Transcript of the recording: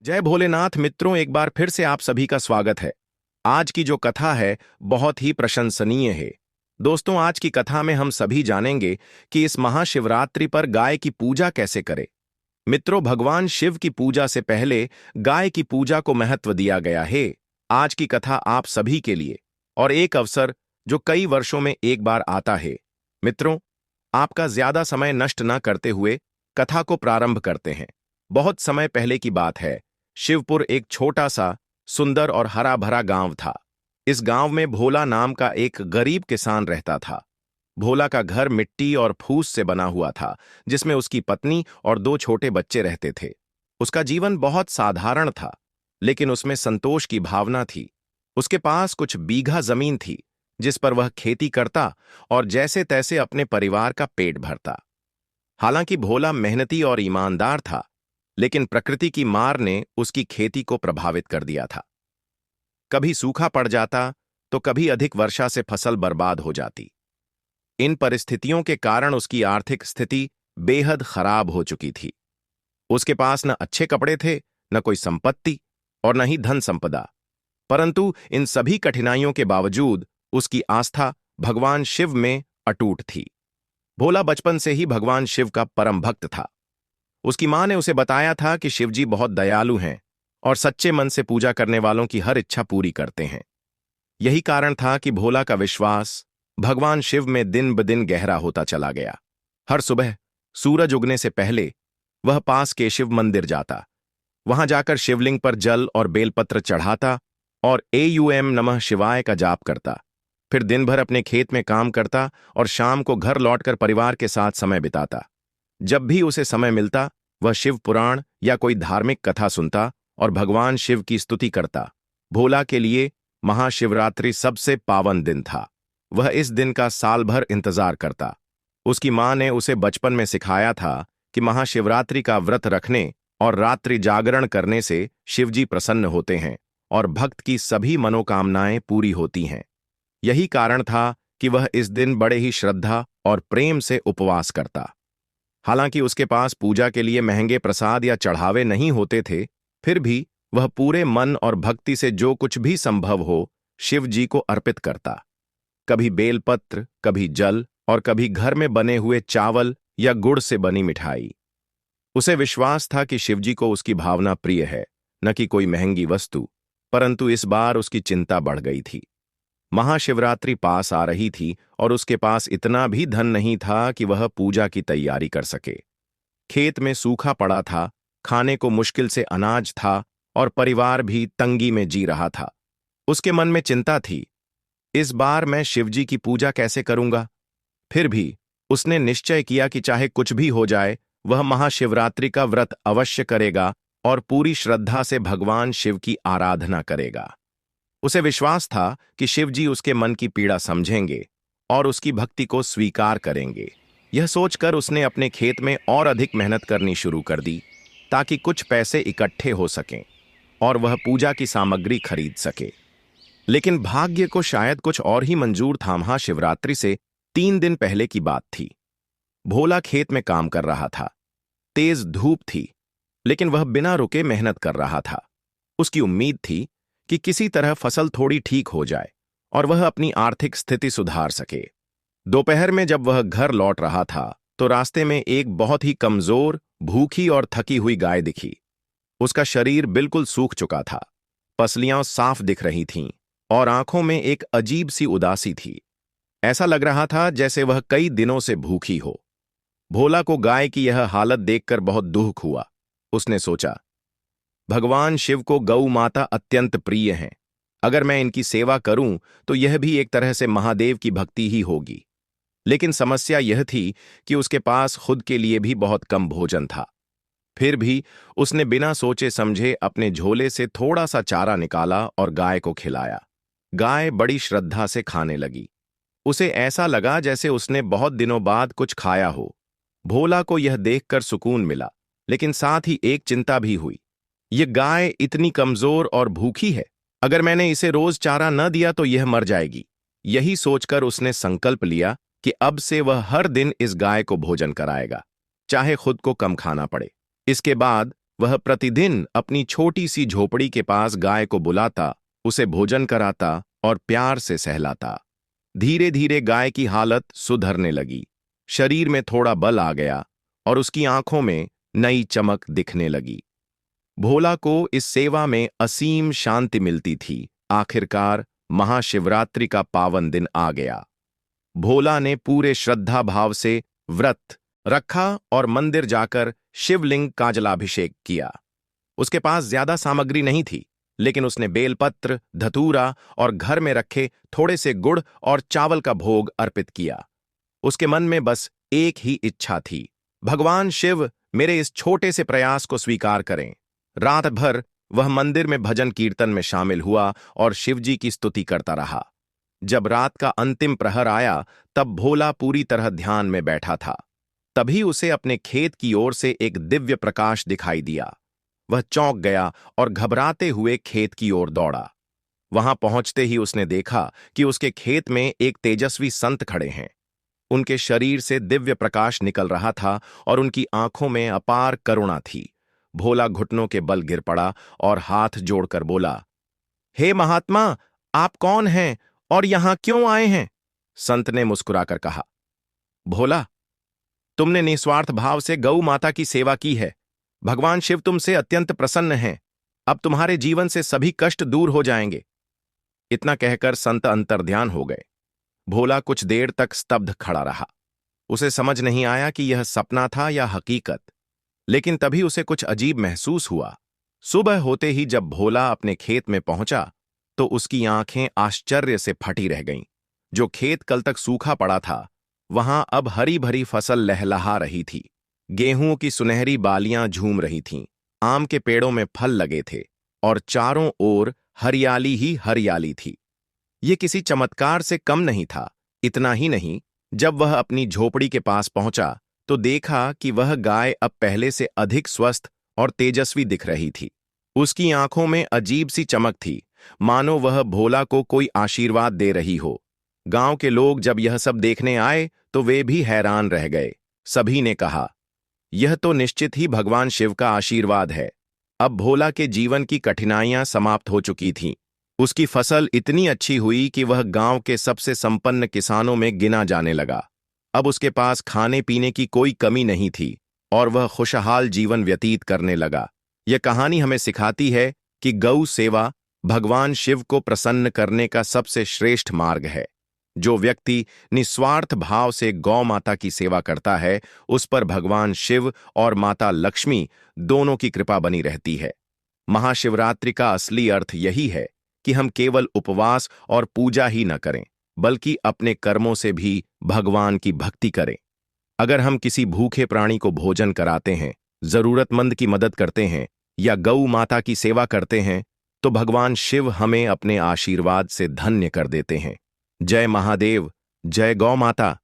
जय भोलेनाथ मित्रों, एक बार फिर से आप सभी का स्वागत है। आज की जो कथा है बहुत ही प्रशंसनीय है। दोस्तों, आज की कथा में हम सभी जानेंगे कि इस महाशिवरात्रि पर गाय की पूजा कैसे करें। मित्रों, भगवान शिव की पूजा से पहले गाय की पूजा को महत्व दिया गया है। आज की कथा आप सभी के लिए और एक अवसर जो कई वर्षों में एक बार आता है। मित्रों, आपका ज्यादा समय नष्ट न करते हुए कथा को प्रारंभ करते हैं। बहुत समय पहले की बात है। शिवपुर एक छोटा सा सुंदर और हरा भरा गांव था। इस गांव में भोला नाम का एक गरीब किसान रहता था। भोला का घर मिट्टी और फूस से बना हुआ था, जिसमें उसकी पत्नी और दो छोटे बच्चे रहते थे। उसका जीवन बहुत साधारण था, लेकिन उसमें संतोष की भावना थी। उसके पास कुछ बीघा जमीन थी, जिस पर वह खेती करता और जैसे तैसे अपने परिवार का पेट भरता। हालांकि भोला मेहनती और ईमानदार था, लेकिन प्रकृति की मार ने उसकी खेती को प्रभावित कर दिया था। कभी सूखा पड़ जाता तो कभी अधिक वर्षा से फसल बर्बाद हो जाती। इन परिस्थितियों के कारण उसकी आर्थिक स्थिति बेहद खराब हो चुकी थी। उसके पास न अच्छे कपड़े थे, न कोई संपत्ति और न ही धन संपदा। परंतु इन सभी कठिनाइयों के बावजूद उसकी आस्था भगवान शिव में अटूट थी। भोला बचपन से ही भगवान शिव का परम भक्त था। उसकी मां ने उसे बताया था कि शिवजी बहुत दयालु हैं और सच्चे मन से पूजा करने वालों की हर इच्छा पूरी करते हैं। यही कारण था कि भोला का विश्वास भगवान शिव में दिन ब दिन गहरा होता चला गया। हर सुबह सूरज उगने से पहले वह पास के शिव मंदिर जाता। वहां जाकर शिवलिंग पर जल और बेलपत्र चढ़ाता और एयूएम नमः शिवाय का जाप करता। फिर दिन भर अपने खेत में काम करता और शाम को घर लौटकर परिवार के साथ समय बिताता। जब भी उसे समय मिलता, वह शिव पुराण या कोई धार्मिक कथा सुनता और भगवान शिव की स्तुति करता। भोला के लिए महाशिवरात्रि सबसे पावन दिन था। वह इस दिन का साल भर इंतजार करता। उसकी मां ने उसे बचपन में सिखाया था कि महाशिवरात्रि का व्रत रखने और रात्रि जागरण करने से शिवजी प्रसन्न होते हैं और भक्त की सभी मनोकामनाएं पूरी होती हैं। यही कारण था कि वह इस दिन बड़े ही श्रद्धा और प्रेम से उपवास करता। हालांकि उसके पास पूजा के लिए महंगे प्रसाद या चढ़ावे नहीं होते थे, फिर भी वह पूरे मन और भक्ति से जो कुछ भी संभव हो शिव जी को अर्पित करता। कभी बेलपत्र, कभी जल और कभी घर में बने हुए चावल या गुड़ से बनी मिठाई। उसे विश्वास था कि शिवजी को उसकी भावना प्रिय है, न कि कोई महंगी वस्तु। परंतु इस बार उसकी चिंता बढ़ गई थी। महाशिवरात्रि पास आ रही थी और उसके पास इतना भी धन नहीं था कि वह पूजा की तैयारी कर सके। खेत में सूखा पड़ा था, खाने को मुश्किल से अनाज था और परिवार भी तंगी में जी रहा था। उसके मन में चिंता थी, इस बार मैं शिवजी की पूजा कैसे करूंगा। फिर भी उसने निश्चय किया कि चाहे कुछ भी हो जाए, वह महाशिवरात्रि का व्रत अवश्य करेगा और पूरी श्रद्धा से भगवान शिव की आराधना करेगा। उसे विश्वास था कि शिवजी उसके मन की पीड़ा समझेंगे और उसकी भक्ति को स्वीकार करेंगे। यह सोचकर उसने अपने खेत में और अधिक मेहनत करनी शुरू कर दी, ताकि कुछ पैसे इकट्ठे हो सकें और वह पूजा की सामग्री खरीद सके। लेकिन भाग्य को शायद कुछ और ही मंजूर था। महाशिवरात्रि से 3 दिन पहले की बात थी। भोला खेत में काम कर रहा था। तेज धूप थी, लेकिन वह बिना रुके मेहनत कर रहा था। उसकी उम्मीद थी कि किसी तरह फसल थोड़ी ठीक हो जाए और वह अपनी आर्थिक स्थिति सुधार सके। दोपहर में जब वह घर लौट रहा था, तो रास्ते में एक बहुत ही कमजोर, भूखी और थकी हुई गाय दिखी। उसका शरीर बिल्कुल सूख चुका था, पसलियां साफ दिख रही थीं और आंखों में एक अजीब सी उदासी थी। ऐसा लग रहा था जैसे वह कई दिनों से भूखी हो। भोला को गाय की यह हालत देखकर बहुत दुख हुआ। उसने सोचा, भगवान शिव को गौ माता अत्यंत प्रिय हैं। अगर मैं इनकी सेवा करूं तो यह भी एक तरह से महादेव की भक्ति ही होगी। लेकिन समस्या यह थी कि उसके पास खुद के लिए भी बहुत कम भोजन था। फिर भी उसने बिना सोचे समझे अपने झोले से थोड़ा सा चारा निकाला और गाय को खिलाया। गाय बड़ी श्रद्धा से खाने लगी। उसे ऐसा लगा जैसे उसने बहुत दिनों बाद कुछ खाया हो। भोला को यह देखकर सुकून मिला, लेकिन साथ ही एक चिंता भी हुई। ये गाय इतनी कमजोर और भूखी है, अगर मैंने इसे रोज चारा न दिया तो यह मर जाएगी। यही सोचकर उसने संकल्प लिया कि अब से वह हर दिन इस गाय को भोजन कराएगा, चाहे खुद को कम खाना पड़े। इसके बाद वह प्रतिदिन अपनी छोटी सी झोपड़ी के पास गाय को बुलाता, उसे भोजन कराता और प्यार से सहलाता। धीरे धीरे गाय की हालत सुधरने लगी। शरीर में थोड़ा बल आ गया और उसकी आंखों में नई चमक दिखने लगी। भोला को इस सेवा में असीम शांति मिलती थी। आखिरकार महाशिवरात्रि का पावन दिन आ गया। भोला ने पूरे श्रद्धा भाव से व्रत रखा और मंदिर जाकर शिवलिंग का जलाभिषेक किया। उसके पास ज्यादा सामग्री नहीं थी, लेकिन उसने बेलपत्र, धतूरा और घर में रखे थोड़े से गुड़ और चावल का भोग अर्पित किया। उसके मन में बस एक ही इच्छा थी, भगवान शिव मेरे इस छोटे से प्रयास को स्वीकार करें। रात भर वह मंदिर में भजन कीर्तन में शामिल हुआ और शिवजी की स्तुति करता रहा। जब रात का अंतिम प्रहर आया, तब भोला पूरी तरह ध्यान में बैठा था। तभी उसे अपने खेत की ओर से एक दिव्य प्रकाश दिखाई दिया। वह चौंक गया और घबराते हुए खेत की ओर दौड़ा। वहां पहुंचते ही उसने देखा कि उसके खेत में एक तेजस्वी संत खड़े हैं। उनके शरीर से दिव्य प्रकाश निकल रहा था और उनकी आंखों में अपार करुणा थी। भोला घुटनों के बल गिर पड़ा और हाथ जोड़कर बोला, हे महात्मा, आप कौन हैं और यहां क्यों आए हैं? संत ने मुस्कुराकर कहा, भोला, तुमने निस्वार्थ भाव से गौ माता की सेवा की है। भगवान शिव तुमसे अत्यंत प्रसन्न हैं। अब तुम्हारे जीवन से सभी कष्ट दूर हो जाएंगे। इतना कहकर संत अंतर्ध्यान हो गए। भोला कुछ देर तक स्तब्ध खड़ा रहा। उसे समझ नहीं आया कि यह सपना था या हकीकत, लेकिन तभी उसे कुछ अजीब महसूस हुआ। सुबह होते ही जब भोला अपने खेत में पहुंचा, तो उसकी आंखें आश्चर्य से फटी रह गईं। जो खेत कल तक सूखा पड़ा था, वहां अब हरी भरी फसल लहलहा रही थी। गेहूं की सुनहरी बालियां झूम रही थीं, आम के पेड़ों में फल लगे थे और चारों ओर हरियाली ही हरियाली थी। ये किसी चमत्कार से कम नहीं था। इतना ही नहीं, जब वह अपनी झोपड़ी के पास पहुंचा, तो देखा कि वह गाय अब पहले से अधिक स्वस्थ और तेजस्वी दिख रही थी। उसकी आंखों में अजीब सी चमक थी, मानो वह भोला को कोई आशीर्वाद दे रही हो। गांव के लोग जब यह सब देखने आए, तो वे भी हैरान रह गए। सभी ने कहा, यह तो निश्चित ही भगवान शिव का आशीर्वाद है। अब भोला के जीवन की कठिनाइयां समाप्त हो चुकी थीं। उसकी फसल इतनी अच्छी हुई कि वह गांव के सबसे संपन्न किसानों में गिना जाने लगा। अब उसके पास खाने पीने की कोई कमी नहीं थी और वह खुशहाल जीवन व्यतीत करने लगा। यह कहानी हमें सिखाती है कि गौ सेवा भगवान शिव को प्रसन्न करने का सबसे श्रेष्ठ मार्ग है। जो व्यक्ति निस्वार्थ भाव से गौ माता की सेवा करता है, उस पर भगवान शिव और माता लक्ष्मी दोनों की कृपा बनी रहती है। महाशिवरात्रि का असली अर्थ यही है कि हम केवल उपवास और पूजा ही न करें, बल्कि अपने कर्मों से भी भगवान की भक्ति करें। अगर हम किसी भूखे प्राणी को भोजन कराते हैं, जरूरतमंद की मदद करते हैं या गौ माता की सेवा करते हैं, तो भगवान शिव हमें अपने आशीर्वाद से धन्य कर देते हैं। जय महादेव, जय गौ माता।